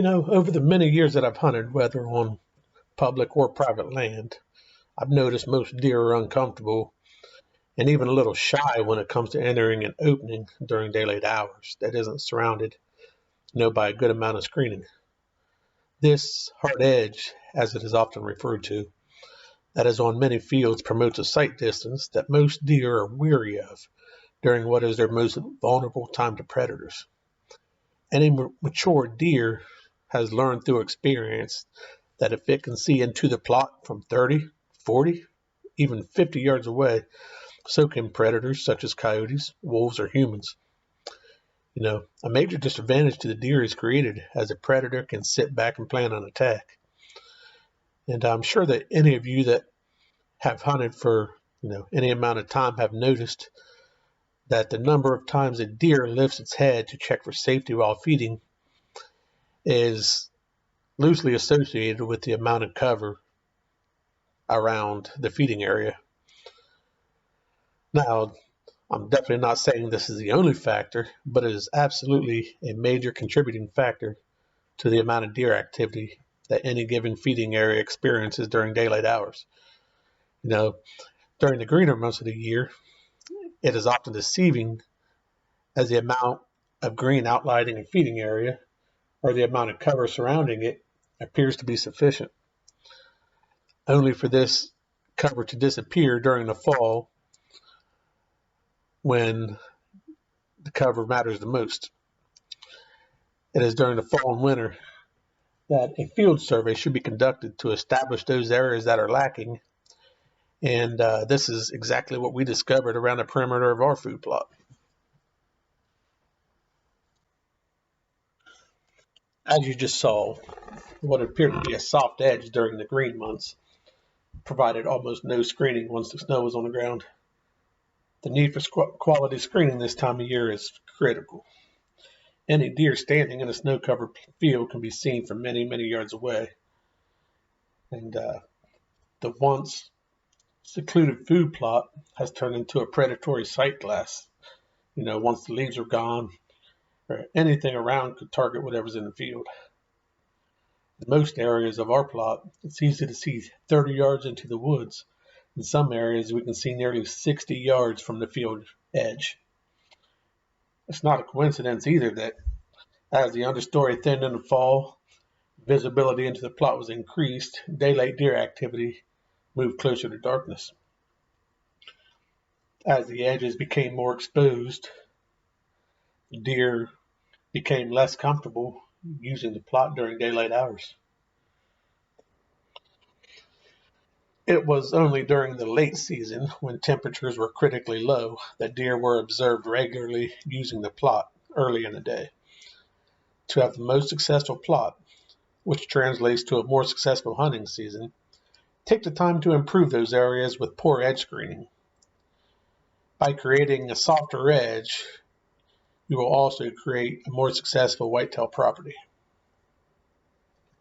Over the many years that I've hunted, whether on public or private land, I've noticed most deer are uncomfortable and even a little shy when it comes to entering an opening during daylight hours that isn't surrounded, by a good amount of screening. This hard edge, as it is often referred to, that is on many fields promotes a sight distance that most deer are weary of during what is their most vulnerable time to predators. Any mature deer has learned through experience that if it can see into the plot from 30, 40, even 50 yards away, so can predators such as coyotes, wolves, or humans. A major disadvantage to the deer is created as a predator can sit back and plan an attack. And I'm sure that any of you that have hunted for, any amount of time have noticed that the number of times a deer lifts its head to check for safety while feeding is loosely associated with the amount of cover around the feeding area. Now, I'm definitely not saying this is the only factor, but it is absolutely a major contributing factor to the amount of deer activity that any given feeding area experiences during daylight hours. During the greener months of the year, it is often deceiving as the amount of green outlining a feeding area or the amount of cover surrounding it appears to be sufficient, only for this cover to disappear during the fall when the cover matters the most. It is during the fall and winter that a field survey should be conducted to establish those areas that are lacking, and this is exactly what we discovered around the perimeter of our food plot. As you just saw, what appeared to be a soft edge during the green months provided almost no screening once the snow was on the ground. The need for quality screening this time of year is critical. Any deer standing in a snow-covered field can be seen from many, many yards away. And the once secluded food plot has turned into a predatory sight glass. Once the leaves are gone, or anything around could target whatever's in the field. In most areas of our plot, it's easy to see 30 yards into the woods. In some areas, we can see nearly 60 yards from the field edge. It's not a coincidence either that as the understory thinned in the fall, visibility into the plot was increased, daylight deer activity moved closer to darkness. As the edges became more exposed, deer became less comfortable using the plot during daylight hours. It was only during the late season, when temperatures were critically low, that deer were observed regularly using the plot early in the day. To have the most successful plot, which translates to a more successful hunting season, take the time to improve those areas with poor edge screening. By creating a softer edge, you will also create a more successful whitetail property.